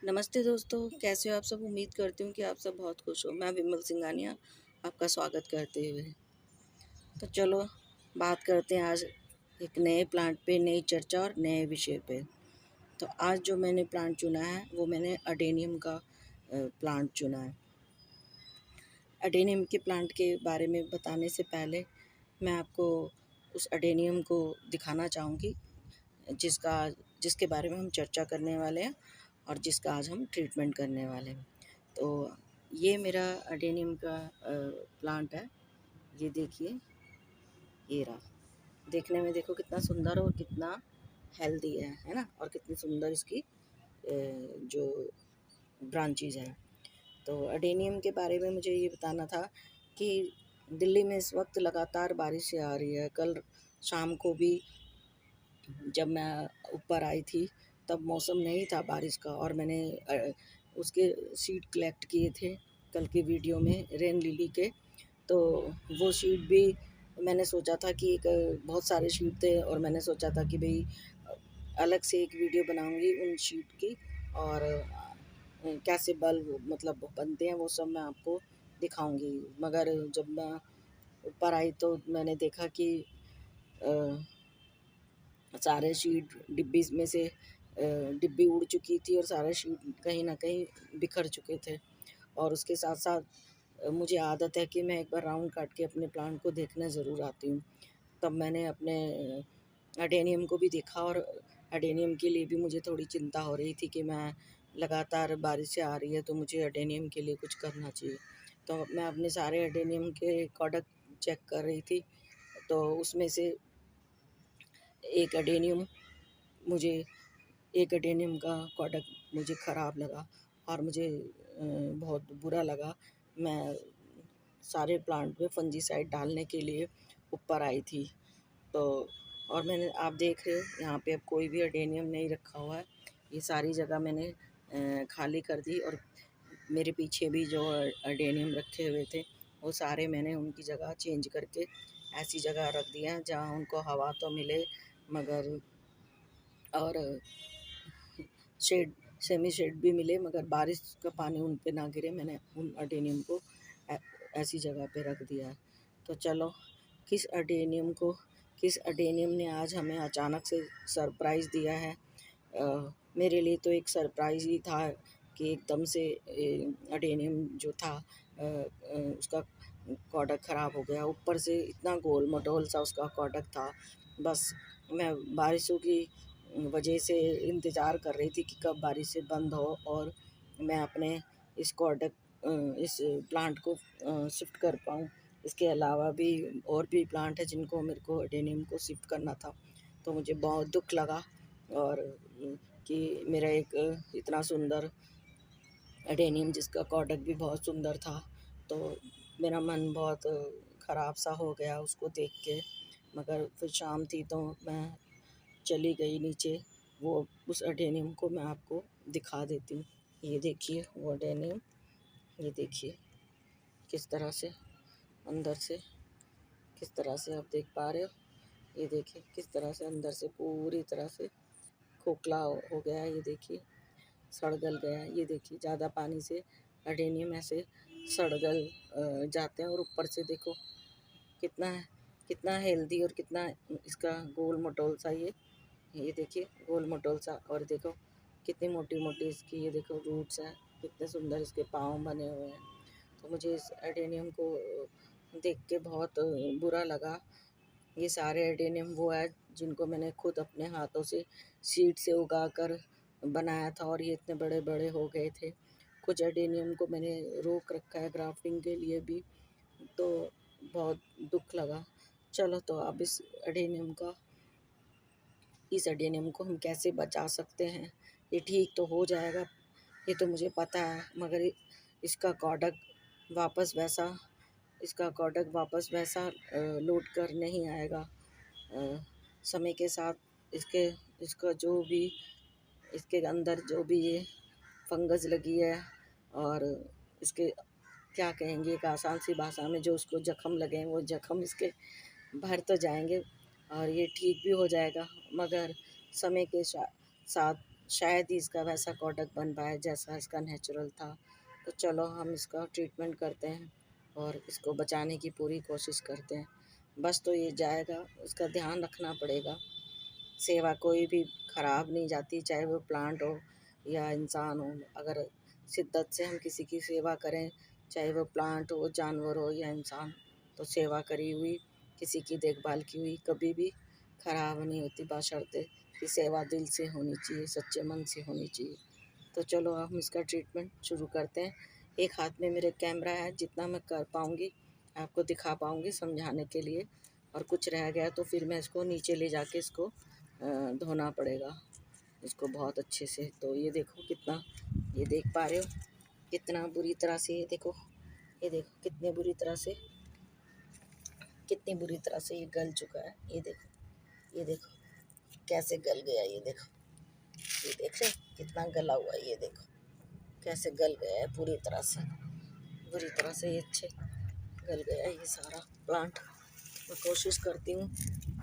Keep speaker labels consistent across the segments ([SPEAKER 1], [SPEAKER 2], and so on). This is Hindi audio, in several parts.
[SPEAKER 1] नमस्ते दोस्तों, कैसे हो आप सब? उम्मीद करती हूँ कि आप सब बहुत खुश हो। मैं विमल सिंघानिया आपका स्वागत करते हुए तो चलो बात करते हैं आज एक नए प्लांट पे, नई चर्चा और नए विषय पे। तो आज जो मैंने प्लांट चुना है वो मैंने अडेनियम का प्लांट चुना है। अडेनियम के प्लांट के बारे में बताने से पहले मैं आपको उस अडेनियम को दिखाना चाहूँगी जिसका जिसके बारे में हम चर्चा करने वाले हैं और जिसका आज हम ट्रीटमेंट करने वाले हैं। तो ये मेरा अडेनियम का प्लांट है। ये देखिए, ये रहा। देखने में देखो कितना सुंदर और कितना हेल्दी है ना? और कितनी सुंदर इसकी जो ब्रांचेज़ हैं। तो अडेनियम के बारे में मुझे ये बताना था कि दिल्ली में इस वक्त लगातार बारिशें आ रही है। कल शाम को भी जब मैं ऊपर आई थी तब मौसम नहीं था बारिश का और मैंने उसके सीड कलेक्ट किए थे कल की वीडियो में रेन लिली के। तो वो सीड भी मैंने सोचा था कि एक बहुत सारे सीड थे और मैंने सोचा था कि भाई अलग से एक वीडियो बनाऊंगी उन सीड की और कैसे बल्ब मतलब बनते हैं वो सब मैं आपको दिखाऊंगी। मगर जब मैं ऊपर आई तो मैंने देखा कि सारे शीट डिब्बी में से डिब्बी उड़ चुकी थी और सारे शीट कहीं न कहीं बिखर चुके थे। और उसके साथ-साथ मुझे आदत है कि मैं एक बार राउंड काट के अपने प्लांट को देखने ज़रूर आती हूँ। तब मैंने अपने अडेनियम को भी देखा और अडेनियम के लिए भी मुझे थोड़ी चिंता हो रही थी कि मैं लगातार बारिशें आ रही है तो मुझे अडेनियम के लिए कुछ करना चाहिए। तो मैं अपने सारे अडेनियम के प्रोडक्ट चेक कर रही थी, तो उसमें से एक अडेनियम मुझे एक अडेनियम का प्रोडक्ट मुझे ख़राब लगा और मुझे बहुत बुरा लगा। मैं सारे प्लांट में फंजीसाइड डालने के लिए ऊपर आई थी। तो और मैंने आप देख रहे हो यहाँ पे अब कोई भी अडेनियम नहीं रखा हुआ है। ये सारी जगह मैंने खाली कर दी और मेरे पीछे भी जो अडेनियम रखे हुए थे वो सारे मैंने उनकी जगह चेंज करके ऐसी जगह रख दिया है जहाँ उनको हवा तो मिले मगर और शेड सेमी शेड भी मिले मगर बारिश का पानी उन पे ना गिरे। मैंने उन अडेनियम को ऐसी जगह पे रख दिया है। तो चलो किस अडेनियम ने आज हमें अचानक से सरप्राइज़ दिया है। मेरे लिए तो एक सरप्राइज़ ही था कि एकदम से अडेनियम जो था उसका प्रोडक्ट ख़राब हो गया। ऊपर से इतना गोल मटोल सा उसका प्रोडक्ट था। बस मैं बारिशों की वजह से इंतज़ार कर रही थी कि कब बारिशें बंद हो और मैं अपने इस इस प्लांट को शिफ्ट कर पाऊँ। इसके अलावा भी और भी प्लांट है जिनको मेरे को अडेनियम को शिफ्ट करना था। तो मुझे बहुत दुःख लगा और कि मेरा एक इतना सुंदर अडेनियम जिसका प्रोडक्ट भी बहुत सुंदर था, तो मेरा मन बहुत ख़राब सा हो गया उसको देख के। मगर फिर शाम थी तो मैं चली गई नीचे। वो उस अडेनियम को मैं आपको दिखा देती हूँ। ये देखिए वो अडेनियम, ये देखिए किस तरह से अंदर से किस तरह से आप देख पा रहे हो। ये देखिए किस तरह से अंदर से पूरी तरह से खोखला हो गया है। ये देखिए सड़ गल गया है। ये देखिए ज़्यादा पानी से अडेनियम ऐसे सड़ गल जाते हैं और ऊपर से देखो कितना कितना हेल्दी और कितना इसका गोल मटोल सा ये देखिए गोल मटोल सा। और देखो कितनी मोटी मोटी इसकी ये देखो रूट्स हैं, कितने सुंदर इसके पाँव बने हुए हैं। तो मुझे इस एडेनियम को देख के बहुत बुरा लगा। ये सारे एडेनियम वो है जिनको मैंने खुद अपने हाथों से सीड से उगा कर बनाया था और ये इतने बड़े बड़े हो गए थे। कुछ एडेनियम को मैंने रोक रखा है ग्राफ्टिंग के लिए भी, तो बहुत दुख लगा। चलो तो अब इस एडेनियम को हम कैसे बचा सकते हैं। ये ठीक तो हो जाएगा, ये तो मुझे पता है, मगर इसका प्रोडक्ट वापस वैसा इसका प्रोडक्ट वापस वैसा लौट कर नहीं आएगा। समय के साथ इसका जो भी इसके अंदर जो भी ये फंगस लगी है और इसके क्या कहेंगे एक आसान सी भाषा में जो उसको जख्म लगे हैं वो जख्म इसके भर तो जाएंगे और ये ठीक भी हो जाएगा। मगर समय के साथ शायद ही इसका वैसा कोटक बन पाए जैसा इसका नेचुरल था। तो चलो हम इसका ट्रीटमेंट करते हैं और इसको बचाने की पूरी कोशिश करते हैं। बस तो ये जाएगा, उसका ध्यान रखना पड़ेगा। सेवा कोई भी ख़राब नहीं जाती, चाहे वो प्लांट हो या इंसान हो। अगर शिद्दत से हम किसी की सेवा करें, चाहे वो प्लांट हो, जानवर हो या इंसान, तो सेवा करी हुई, किसी की देखभाल की हुई कभी भी ख़राब नहीं होती, बशर्ते कि सेवा दिल से होनी चाहिए, सच्चे मन से होनी चाहिए। तो चलो हम इसका ट्रीटमेंट शुरू करते हैं। एक हाथ में मेरे कैमरा है, जितना मैं कर पाऊँगी आपको दिखा पाऊँगी समझाने के लिए, और कुछ रह गया तो फिर मैं इसको नीचे ले जाके इसको धोना पड़ेगा इसको बहुत अच्छे से। तो ये देखो कितना, ये देख पा रहे हो कितना बुरी तरह से, ये देखो कितनी बुरी तरह से ये गल चुका है। ये देखो कैसे गल गया, ये देखो, ये देख रहे कितना गला हुआ है, ये देखो कैसे गल गया है पूरी तरह से, बुरी तरह से ये अच्छे गल गया है ये सारा प्लांट। मैं कोशिश करती हूँ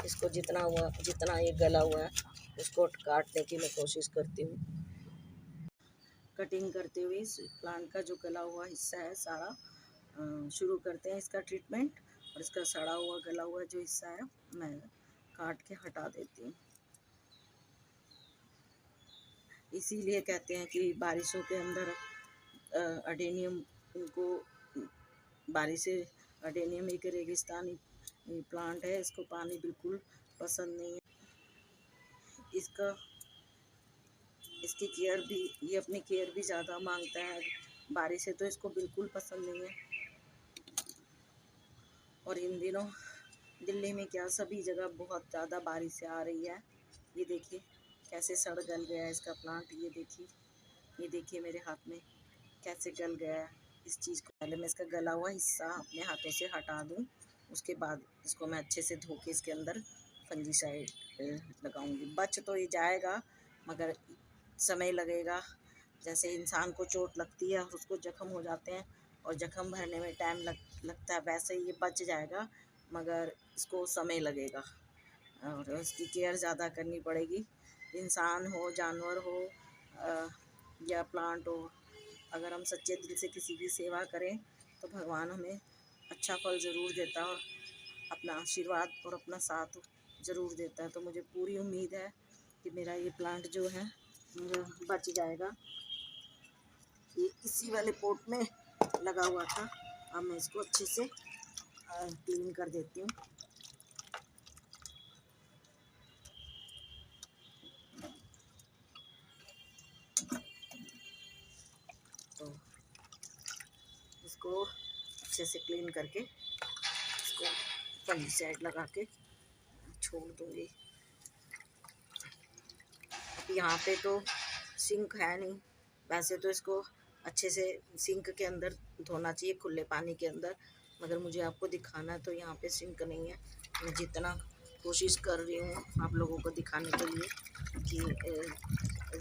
[SPEAKER 1] इसको जितना ये गला हुआ है उसको काटने की मैं कोशिश करती हूँ। कटिंग करते हुए इस प्लांट का जो गला हुआ हिस्सा है सारा शुरू करते हैं इसका ट्रीटमेंट। और इसका सड़ा हुआ गला हुआ जो हिस्सा है मैं काट के हटा देती हूँ। इसीलिए कहते हैं कि बारिशों के अंदर अडेनियम, इनको बारिशें, अडेनियम एक रेगिस्तानी प्लांट है, इसको पानी बिल्कुल पसंद नहीं है। इसकी केयर भी, ये अपनी केयर भी ज़्यादा मांगता है। बारिशें तो इसको बिल्कुल पसंद नहीं है। और इन दिनों दिल्ली में क्या सभी जगह बहुत ज़्यादा बारिशें आ रही है। ये देखिए कैसे सड़ गल गया है इसका प्लांट। ये देखिए मेरे हाथ में कैसे गल गया है। इस चीज़ को पहले मैं इसका गला हुआ हिस्सा अपने हाथों से हटा दूँ, उसके बाद इसको मैं अच्छे से धो के इसके अंदर फंजीसाइड लगाऊंगी। बच तो ये जाएगा मगर समय लगेगा। जैसे इंसान को चोट लगती है और उसको जख्म हो जाते हैं और जख्म भरने में टाइम लगता है, वैसे ही ये बच जाएगा मगर इसको समय लगेगा और इसकी केयर ज़्यादा करनी पड़ेगी। इंसान हो, जानवर हो या प्लांट हो, अगर हम सच्चे दिल से किसी की सेवा करें तो भगवान हमें अच्छा फल ज़रूर देता है और अपना आशीर्वाद और अपना साथ ज़रूर देता है। तो मुझे पूरी उम्मीद है कि मेरा ये प्लांट जो है बच जाएगा। ये इसी वाले पोट में लगा हुआ था। अब मैं इसको अच्छे से क्लीन कर देती हूँ। तो इसको अच्छे से क्लीन करके इसको फंजीसाइड लगा के छोड़ दूँगी। अब यहाँ पे तो सिंक है नहीं, वैसे तो इसको अच्छे से सिंक के अंदर धोना चाहिए, खुले पानी के अंदर, मगर मुझे आपको दिखाना है तो यहाँ पे सिंक नहीं है। मैं जितना कोशिश कर रही हूँ आप लोगों को दिखाने के लिए कि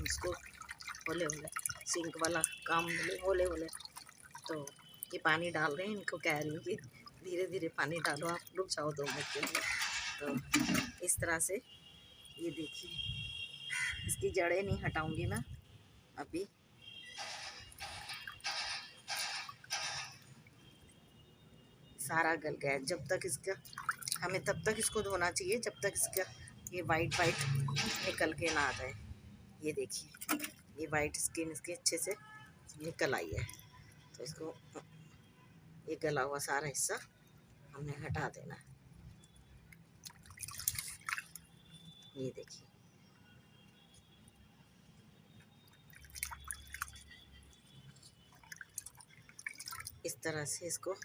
[SPEAKER 1] इसको होले होले सिंक वाला काम होले होले। तो ये पानी डाल रहे हैं, इनको कह रही हूँ कि धीरे धीरे पानी डालो, आप रुक जाओ 2 मिनट के लिए। तो इस तरह से ये देखिए इसकी जड़ें नहीं हटाऊंगी मैं अभी। सारा गल गया है। जब तक इसका, हमें तब तक इसको धोना चाहिए जब तक इसका ये वाइट निकल के ना आ जाए। ये देखिए ये वाइट स्किन इसकी अच्छे से निकल आई है। तो इसको ये गला हुआ सारा हिस्सा हमने हटा देना है। ये देखिए इस तरह से इसको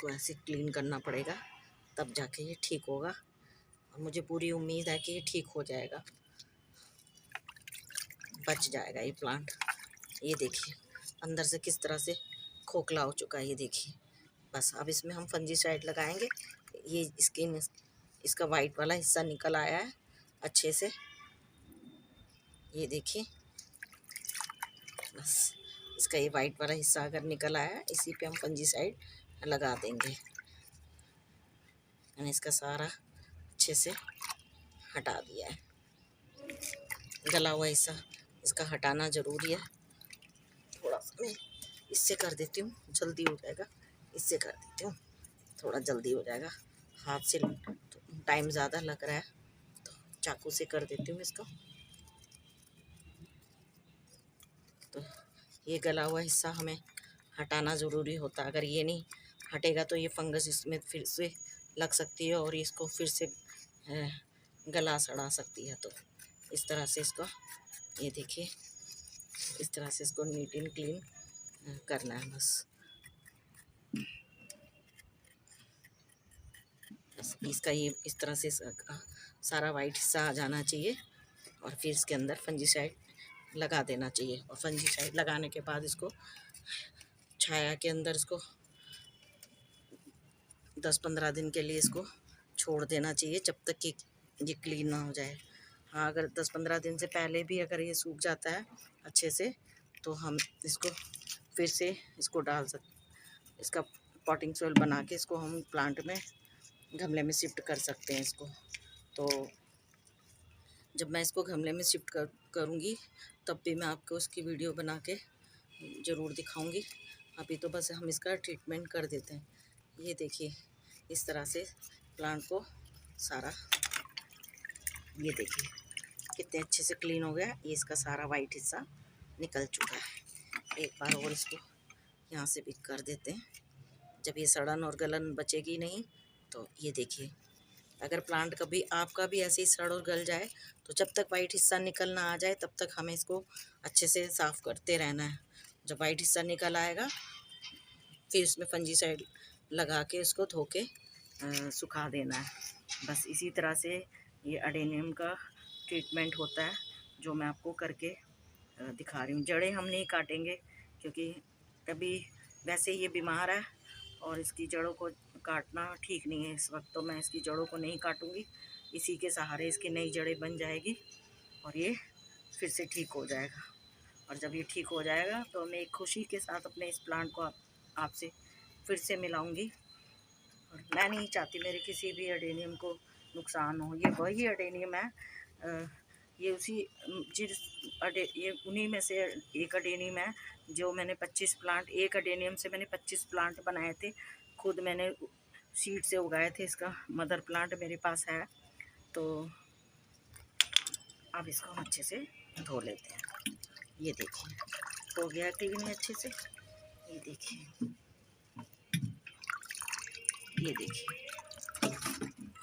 [SPEAKER 1] ऐसे क्लीन करना पड़ेगा, तब जाके ये ठीक होगा। और मुझे पूरी उम्मीद है कि ये ठीक हो जाएगा, बच जाएगा ये प्लांट। ये देखिए अंदर से किस तरह से खोखला हो चुका है, ये देखिए। बस अब इसमें हम फंजीसाइड लगाएंगे। ये स्किन, इसका वाइट वाला हिस्सा निकल आया है अच्छे से, ये देखिए। बस इसका ये वाइट वाला हिस्सा अगर निकल आया है, इसी पे हम फंजीसाइड लगा देंगे। मैंने इसका सारा अच्छे से हटा दिया है। गला हुआ हिस्सा इसका हटाना ज़रूरी है। थोड़ा सा मैं इससे कर देती हूँ, जल्दी हो जाएगा। इससे कर देती हूँ, थोड़ा जल्दी हो जाएगा। हाथ से टाइम ज़्यादा लग रहा है तो चाकू से कर देती हूँ इसको। तो ये गला हुआ हिस्सा हमें हटाना ज़रूरी होता है। अगर ये नहीं हटेगा तो ये फंगस इसमें फिर से लग सकती है और इसको फिर से गला सड़ा सकती है। तो इस तरह से इसको, ये देखिए, इस तरह से इसको नीट एंड क्लीन करना है बस इसका ये इस तरह से सारा वाइट हिस्सा आ जाना चाहिए और फिर इसके अंदर फंजीसाइड लगा देना चाहिए। और फंजीसाइड लगाने के बाद इसको छाया के अंदर इसको 10-15 दिन के लिए इसको छोड़ देना चाहिए, जब तक कि ये क्लीन ना हो जाए। हाँ, अगर 10-15 दिन से पहले भी अगर ये सूख जाता है अच्छे से तो हम इसको फिर से इसको डाल सकते, इसका पॉटिंग सोइल बना के इसको हम प्लांट में गमले में शिफ्ट कर सकते हैं इसको। तो जब मैं इसको गमले में शिफ्ट करूँगी तब भी मैं आपको उसकी वीडियो बना के ज़रूर दिखाऊंगी। अभी तो बस हम इसका ट्रीटमेंट कर देते हैं। ये देखिए, इस तरह से प्लांट को सारा, ये देखिए कितने अच्छे से क्लीन हो गया। ये इसका सारा वाइट हिस्सा निकल चुका है। एक बार और इसको यहाँ से भी कर देते हैं, जब ये सड़न और गलन बचेगी नहीं। तो ये देखिए, अगर प्लांट कभी आपका भी ऐसे ही सड़ और गल जाए तो जब तक वाइट हिस्सा निकल ना आ जाए तब तक हमें इसको अच्छे से साफ़ करते रहना है। जब वाइट हिस्सा निकल आएगा फिर इसमें फंजीसाइड लगा के इसको धो के सुखा देना है। बस इसी तरह से ये अडेनियम का ट्रीटमेंट होता है जो मैं आपको करके दिखा रही हूँ। जड़ें हम नहीं काटेंगे क्योंकि अभी वैसे ये बीमार है और इसकी जड़ों को काटना ठीक नहीं है इस वक्त। तो मैं इसकी जड़ों को नहीं काटूंगी, इसी के सहारे इसकी नई जड़ें बन जाएगी और ये फिर से ठीक हो जाएगा। और जब ये ठीक हो जाएगा तो मैं एक खुशी के साथ अपने इस प्लांट को आपसे फिर से मिलाऊंगी। और मैं नहीं चाहती मेरे किसी भी अडेनियम को नुकसान हो। ये वही अडेनियम है, ये उसी ये उन्हीं में से एक अडेनियम है जो मैंने 25 प्लांट, एक अडेनियम से मैंने 25 प्लांट बनाए थे। खुद मैंने सीड से उगाए थे। इसका मदर प्लांट मेरे पास है। तो अब इसको हम अच्छे से धो लेते हैं। ये देखिए हो गया क्लीन है अच्छे से। ये देखिए, ये देखिए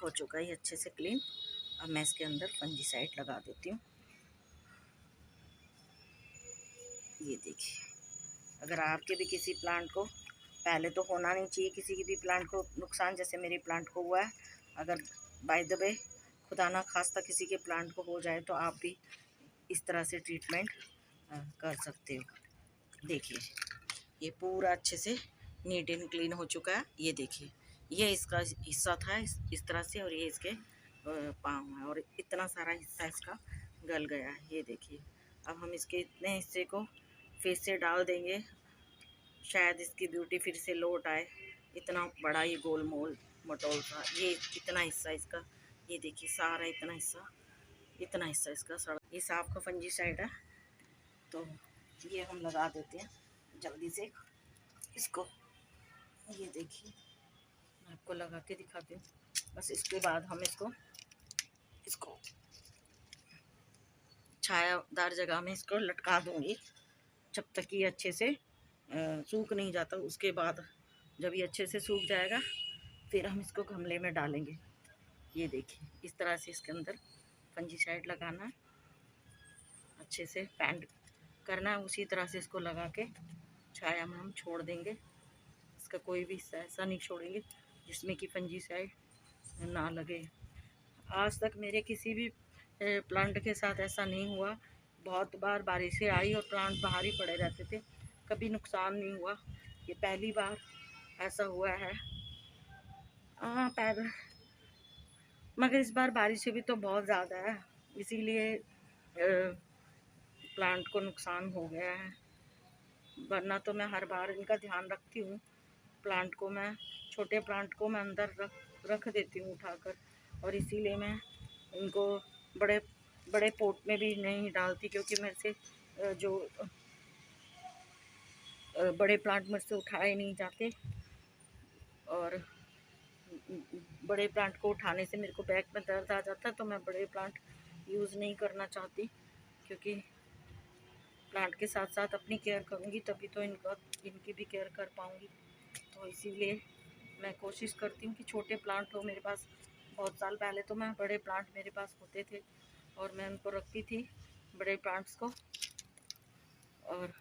[SPEAKER 1] हो चुका है अच्छे से क्लीन। अब मैं इसके अंदर फंजीसाइड लगा देती हूँ। ये देखिए, अगर आपके भी किसी प्लांट को, पहले तो होना नहीं चाहिए किसी की भी प्लांट को नुकसान, जैसे मेरे प्लांट को हुआ है। अगर बाय द वे खुदा ना खास्ता किसी के प्लांट को हो जाए तो आप भी इस तरह से ट्रीटमेंट कर सकते हो। देखिए ये पूरा अच्छे से नीट एंड क्लीन हो चुका है। ये देखिए, ये इसका हिस्सा था इस तरह से, और ये इसके पाँव है और इतना सारा हिस्सा इसका गल गया है। ये देखिए, अब हम इसके इतने हिस्से को फिर से डाल देंगे, शायद इसकी ब्यूटी फिर से लौट आए। इतना बड़ा ये गोल मोल मटोल था, ये इतना हिस्सा इसका, ये देखिए सारा इतना हिस्सा इसका सड़ा। ये सांप का फंजीसाइड है तो ये हम लगा देते हैं जल्दी से इसको। ये देखिए मैं आपको लगा के दिखाती हूँ। बस इसके बाद हम इसको छायादार जगह में इसको लटका दूँगी जब तक ये अच्छे से सूख नहीं जाता। उसके बाद जब ये अच्छे से सूख जाएगा फिर हम इसको गमले में डालेंगे। ये देखिए इस तरह से इसके अंदर फंजीसाइड लगाना है, अच्छे से पैंट करना है। उसी तरह से इसको लगा के छाया में हम छोड़ देंगे। इसका कोई भी हिस्सा ऐसा नहीं छोड़ेंगे जिसमें कि फंजीसाइड ना लगे। आज तक मेरे किसी भी प्लांट के साथ ऐसा नहीं हुआ। बहुत बार बारिशें आई और प्लांट बाहर ही पड़े रहते थे, कभी नुकसान नहीं हुआ। ये पहली बार ऐसा हुआ है। हाँ पैर, मगर इस बार बारिशें भी तो बहुत ज़्यादा है, इसीलिए प्लांट को नुकसान हो गया है। वरना तो मैं हर बार इनका ध्यान रखती हूँ। प्लांट को मैं, छोटे प्लांट को मैं अंदर रख देती हूँ उठाकर, और इसीलिए मैं इनको बड़े बड़े पॉट में भी नहीं डालती, क्योंकि मेरे से जो बड़े प्लांट मुझसे उठाए नहीं जाते, और बड़े प्लांट को उठाने से मेरे को बैक में दर्द आ जाता है, तो मैं बड़े प्लांट यूज़ नहीं करना चाहती, क्योंकि प्लांट के साथ साथ अपनी केयर करूँगी तभी तो इनकी भी केयर कर पाऊँगी। तो इसीलिए मैं कोशिश करती हूँ कि छोटे प्लांट हो मेरे पास। बहुत साल पहले तो मैं बड़े प्लांट मेरे पास होते थे और मैं उनको रखती थी, बड़े प्लांट्स को। और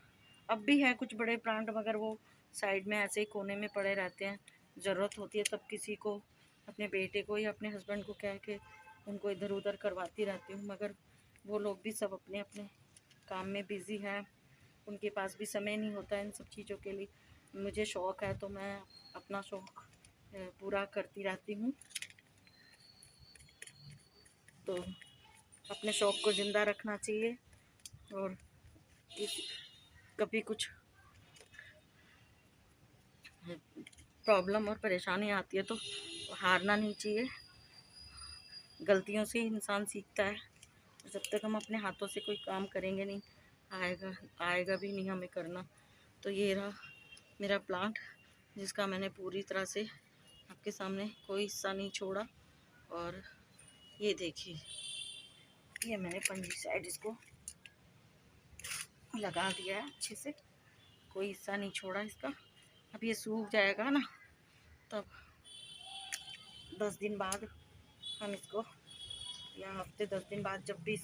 [SPEAKER 1] अब भी है कुछ बड़े प्लांट, मगर वो साइड में ऐसे ही कोने में पड़े रहते हैं। ज़रूरत होती है तब किसी को, अपने बेटे को या अपने हस्बैंड को कह के उनको इधर उधर करवाती रहती हूँ, मगर वो लोग भी सब अपने अपने काम में बिज़ी हैं, उनके पास भी समय नहीं होता इन सब चीज़ों के लिए। मुझे शौक़ है तो मैं अपना शौक़ पूरा करती रहती हूँ। तो अपने शौक़ को ज़िंदा रखना चाहिए, और कभी कुछ प्रॉब्लम और परेशानी आती है तो हारना नहीं चाहिए। गलतियों से इंसान सीखता है। जब तक हम अपने हाथों से कोई काम करेंगे नहीं, आएगा भी नहीं हमें करना। तो ये रहा मेरा प्लांट, जिसका मैंने पूरी तरह से आपके सामने कोई हिस्सा नहीं छोड़ा। और ये देखिए, ये मैंने पंजी साइड इसको लगा दिया है अच्छे से, कोई हिस्सा नहीं छोड़ा इसका। अब ये सूख जाएगा ना, तब 10 दिन बाद हम इसको, या हफ्ते 10 दिन बाद, जब भी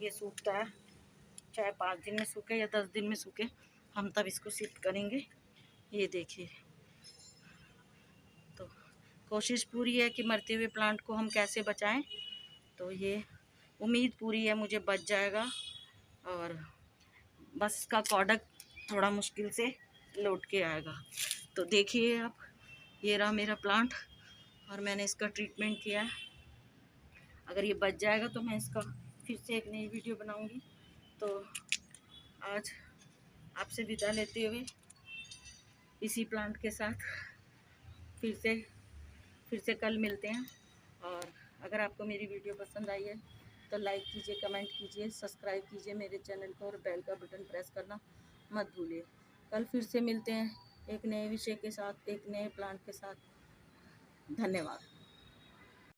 [SPEAKER 1] ये सूखता है, चाहे 5 दिन में सूखे या 10 दिन में सूखे, हम तब इसको शिफ्ट करेंगे। ये देखिए, तो कोशिश पूरी है कि मरते हुए प्लांट को हम कैसे बचाएं। तो ये उम्मीद पूरी है मुझे बच जाएगा, और बस इसका प्रोडक्ट थोड़ा मुश्किल से लौट के आएगा। तो देखिए आप, ये रहा मेरा प्लांट, और मैंने इसका ट्रीटमेंट किया है। अगर ये बच जाएगा तो मैं इसका फिर से एक नई वीडियो बनाऊंगी। तो आज आपसे विदा लेते हुए इसी प्लांट के साथ फिर से कल मिलते हैं। और अगर आपको मेरी वीडियो पसंद आई है तो लाइक कीजिए, कमेंट कीजिए, सब्सक्राइब कीजिए मेरे चैनल को, और बेल का बटन प्रेस करना मत भूलिए। कल फिर से मिलते हैं एक नए विषय के साथ, एक नए प्लांट के साथ। धन्यवाद।